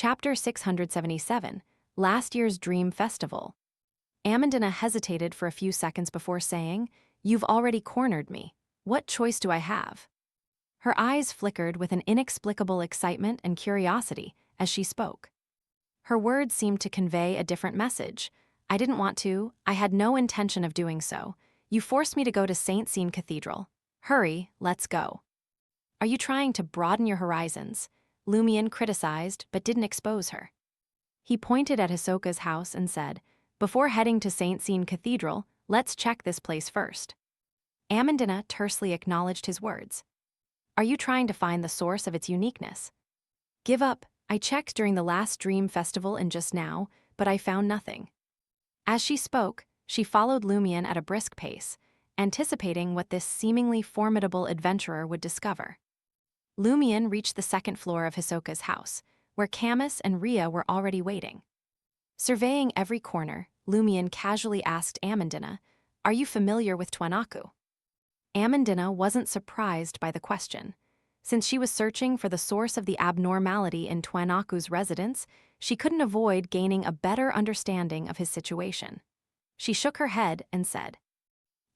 Chapter 677, Last Year's Dream Festival. Amandina hesitated for a few seconds before saying, "You've already cornered me. What choice do I have?" Her eyes flickered with an inexplicable excitement and curiosity as she spoke. Her words seemed to convey a different message. "I didn't want to. I had no intention of doing so. You forced me to go to St. Sean Cathedral. Hurry, let's go." "Are you trying to broaden your horizons?" Lumion criticized but didn't expose her. He pointed at Hisoka's house and said, "Before heading to St. Sean Cathedral, let's check this place first." Amandina tersely acknowledged his words. "Are you trying to find the source of its uniqueness?" "Give up. I checked during the last Dream Festival and just now, but I found nothing." As she spoke, she followed Lumion at a brisk pace, anticipating what this seemingly formidable adventurer would discover. Lumion reached the second floor of Hisoka's house, where Camus and Ria were already waiting. Surveying every corner, Lumion casually asked Amandina, "Are you familiar with Twanaku?" Amandina wasn't surprised by the question. Since she was searching for the source of the abnormality in Twanaku's residence, she couldn't avoid gaining a better understanding of his situation. She shook her head and said,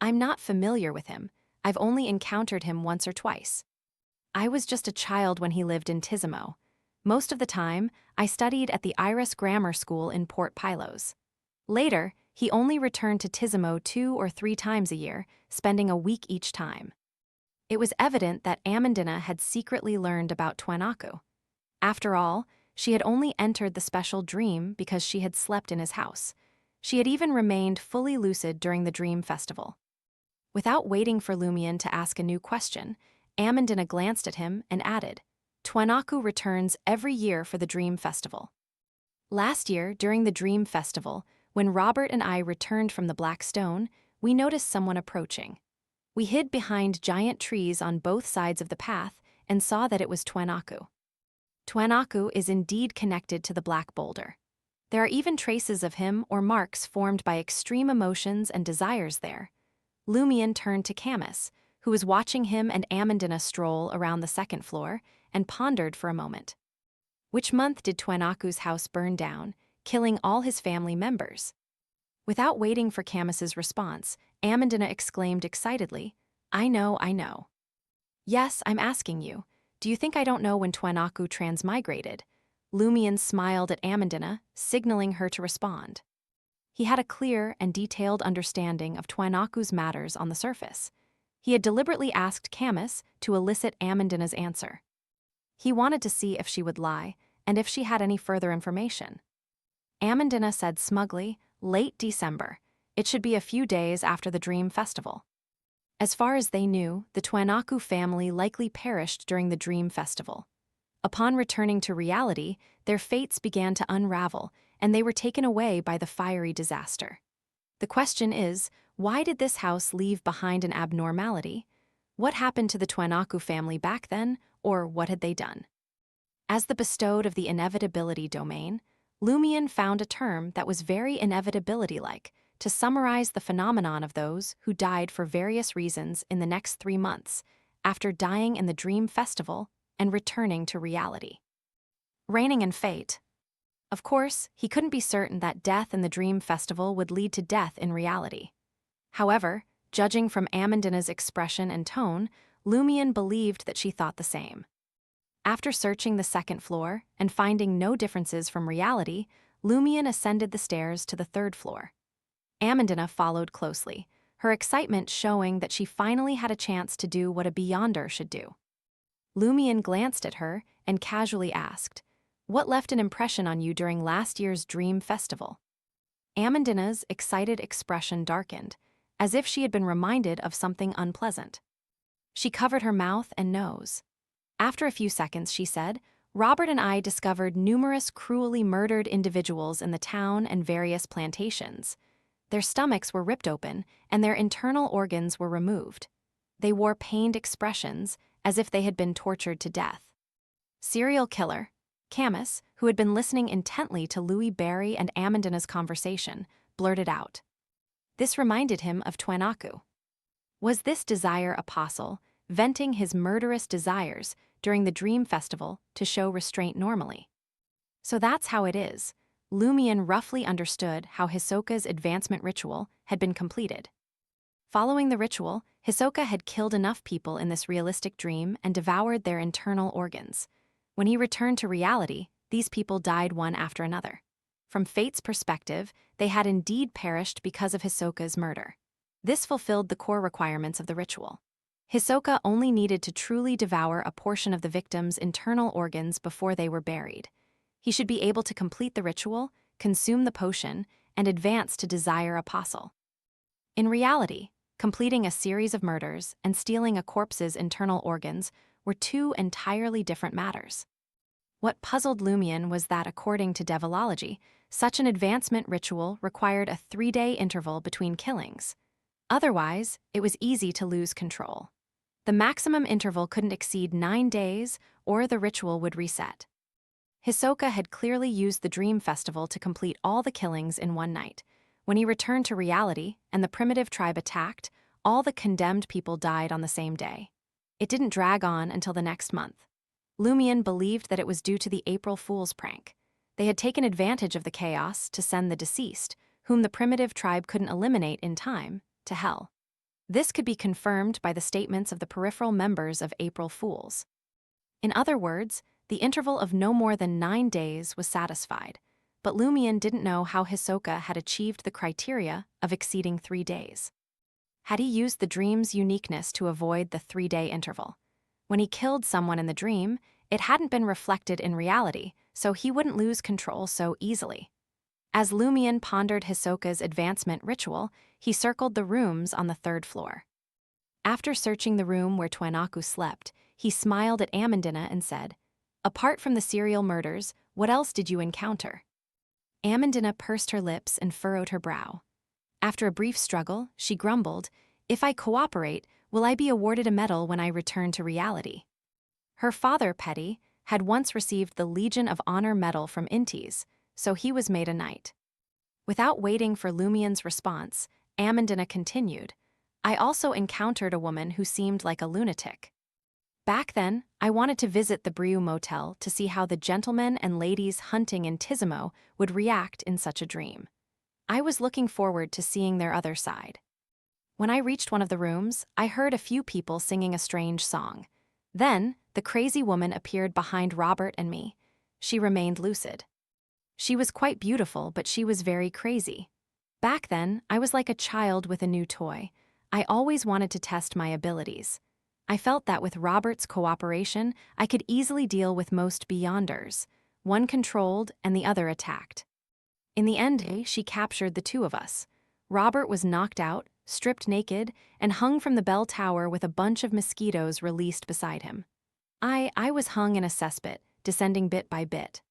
"I'm not familiar with him. I've only encountered him once or twice. I was just a child when he lived in Tizimo. Most of the time, I studied at the Iris Grammar School in Port Pylos. Later, he only returned to Tizimo 2 or 3 times a year, spending a week each time." It was evident that Amandina had secretly learned about Twanaku. After all, she had only entered the special dream because she had slept in his house. She had even remained fully lucid during the dream festival. Without waiting for Lumion to ask a new question, Amandina glanced at him and added, "Twanaku returns every year for the Dream Festival. Last year, during the Dream Festival, when Robert and I returned from the Black Stone, we noticed someone approaching. We hid behind giant trees on both sides of the path and saw that it was Twanaku. Twanaku is indeed connected to the Black Boulder. There are even traces of him or marks formed by extreme emotions and desires there." Lumion turned to Camus, who was watching him and Amandina stroll around the second floor, and pondered for a moment. "Which month did Twanaku's house burn down, killing all his family members?" Without waiting for Camus's response, Amandina exclaimed excitedly, I know. "Yes, I'm asking you. Do you think I don't know when Twanaku transmigrated?" Lumion smiled at Amandina, signaling her to respond. He had a clear and detailed understanding of Twanaku's matters on the surface. He had deliberately asked Camus to elicit Amandina's answer. He wanted to see if she would lie, and if she had any further information. Amandina said smugly, "Late December. It should be a few days after the Dream Festival." As far as they knew, the Twanaku family likely perished during the Dream Festival. Upon returning to reality, their fates began to unravel, and they were taken away by the fiery disaster. The question is, why did this house leave behind an abnormality? What happened to the Twanaku family back then, or what had they done? As the bestowed of the inevitability domain, Lumion found a term that was very inevitability-like to summarize the phenomenon of those who died for various reasons in the next 3 months, after dying in the Dream Festival and returning to reality. Reigning in fate. Of course, he couldn't be certain that death in the Dream Festival would lead to death in reality. However, judging from Amandina's expression and tone, Lumion believed that she thought the same. After searching the second floor and finding no differences from reality, Lumion ascended the stairs to the third floor. Amandina followed closely, her excitement showing that she finally had a chance to do what a Beyonder should do. Lumion glanced at her and casually asked, "What left an impression on you during last year's Dream Festival?" Amandina's excited expression darkened, as if she had been reminded of something unpleasant. She covered her mouth and nose. After a few seconds, she said, "Robert and I discovered numerous cruelly murdered individuals in the town and various plantations. Their stomachs were ripped open, and their internal organs were removed. They wore pained expressions, as if they had been tortured to death." Serial killer, Camus, who had been listening intently to Louis Barry and Amandina's conversation, blurted out. This reminded him of Twanaku. Was this desire apostle, venting his murderous desires during the Dream Festival to show restraint normally? So that's how it is. Lumion roughly understood how Hisoka's advancement ritual had been completed. Following the ritual, Hisoka had killed enough people in this realistic dream and devoured their internal organs. When he returned to reality, these people died one after another. From fate's perspective, they had indeed perished because of Hisoka's murder. This fulfilled the core requirements of the ritual. Hisoka only needed to truly devour a portion of the victim's internal organs before they were buried. He should be able to complete the ritual, consume the potion, and advance to Desire Apostle. In reality, completing a series of murders and stealing a corpse's internal organs were two entirely different matters. What puzzled Lumion was that, according to Devilology, such an advancement ritual required a 3-day interval between killings. Otherwise, it was easy to lose control. The maximum interval couldn't exceed 9 days, or the ritual would reset. Hisoka had clearly used the Dream Festival to complete all the killings in one night. When he returned to reality and the primitive tribe attacked, all the condemned people died on the same day. It didn't drag on until the next month. Lumion believed that it was due to the April Fool's prank. They had taken advantage of the chaos to send the deceased, whom the primitive tribe couldn't eliminate in time, to hell. This could be confirmed by the statements of the peripheral members of April Fools. In other words, the interval of no more than 9 days was satisfied, but Lumion didn't know how Hisoka had achieved the criteria of exceeding 3 days. Had he used the dream's uniqueness to avoid the 3-day interval? When he killed someone in the dream, it hadn't been reflected in reality, so he wouldn't lose control so easily. As Lumion pondered Hisoka's advancement ritual, he circled the rooms on the 3rd floor. After searching the room where Twainaku slept, he smiled at Amandine and said, "Apart from the serial murders, what else did you encounter?" Amandine pursed her lips and furrowed her brow. After a brief struggle, she grumbled, "If I cooperate, will I be awarded a medal when I return to reality?" Her father, Petty, had once received the Legion of Honor medal from Intis, so he was made a knight. Without waiting for Lumion's response, Amandine continued, "I also encountered a woman who seemed like a lunatic. Back then, I wanted to visit the Briu Motel to see how the gentlemen and ladies hunting in Tizimo would react in such a dream. I was looking forward to seeing their other side. When I reached one of the rooms, I heard a few people singing a strange song. Then, the crazy woman appeared behind Robert and me. She remained lucid. She was quite beautiful, but she was very crazy. Back then, I was like a child with a new toy. I always wanted to test my abilities. I felt that with Robert's cooperation, I could easily deal with most Beyonders. One controlled and the other attacked. In the end, she captured the two of us. Robert was knocked out, stripped naked, and hung from the bell tower with a bunch of mosquitoes released beside him. I was hung in a cesspit, descending bit by bit.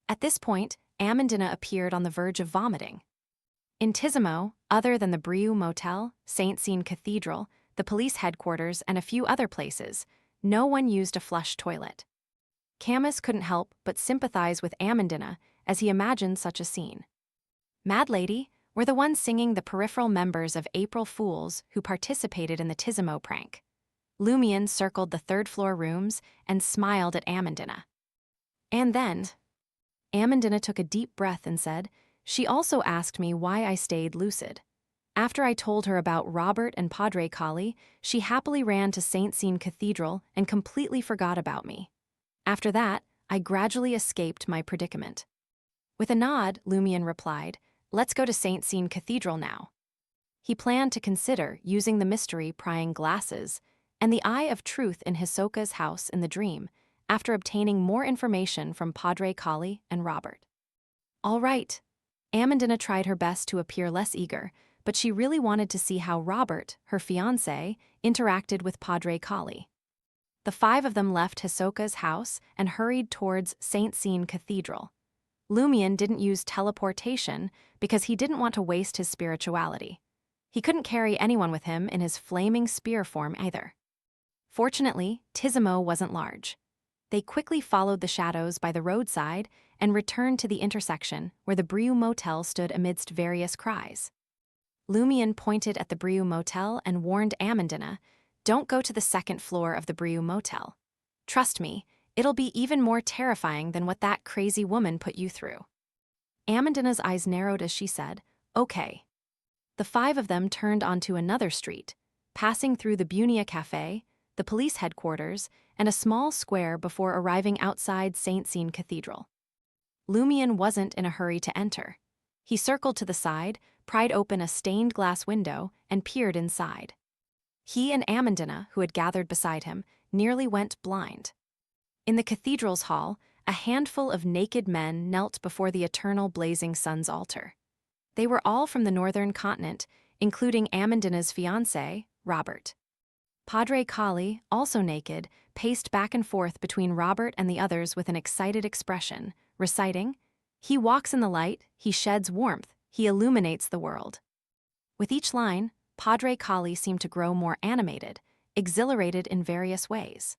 At this point, Amandine appeared on the verge of vomiting. In Tizimo, other than the Briu Motel, St. Sean Cathedral, the police headquarters, and a few other places, no one used a flush toilet. Camus couldn't help but sympathize with Amandine as he imagined such a scene. Mad Lady were the ones singing the peripheral members of April Fools who participated in the Tizimo prank. Lumion circled the 3rd-floor rooms and smiled at Amandine. And then, Amandine took a deep breath and said, "She also asked me why I stayed lucid. After I told her about Robert and Padre Kali, she happily ran to St. Sean Cathedral and completely forgot about me. After that, I gradually escaped my predicament." With a nod, Lumion replied, "Let's go to St. Sean Cathedral now." He planned to consider using the mystery prying glasses and the Eye of Truth in Hisoka's house in the dream after obtaining more information from Padre Kali and Robert. All right. Amandine tried her best to appear less eager, but she really wanted to see how Robert, her fiancé, interacted with Padre Kali. The 5 of them left Hisoka's house and hurried towards St. Sean Cathedral. Lumion didn't use teleportation because he didn't want to waste his spirituality. He couldn't carry anyone with him in his flaming spear form either. Fortunately, Tizimo wasn't large. They quickly followed the shadows by the roadside and returned to the intersection where the Briu Motel stood amidst various cries. Lumion pointed at the Briu Motel and warned Amandine, "Don't go to the 2nd floor of the Briu Motel. Trust me, It'll be even more terrifying than what that crazy woman put you through. Amandina's eyes narrowed as she said, "Okay." The five of them turned onto another street, passing through the Bunia Cafe, the police headquarters, and a small square before arriving outside St. Seine Cathedral. Lumion wasn't in a hurry to enter. He circled to the side, pried open a stained glass window, and peered inside. He and Amandina, who had gathered beside him, nearly went blind. In the cathedral's hall, a handful of naked men knelt before the eternal blazing sun's altar. They were all from the northern continent, including Amandina's fiancé, Robert. Padre Kali, also naked, paced back and forth between Robert and the others with an excited expression, reciting, "He walks in the light, he sheds warmth, he illuminates the world." With each line, Padre Kali seemed to grow more animated, exhilarated in various ways.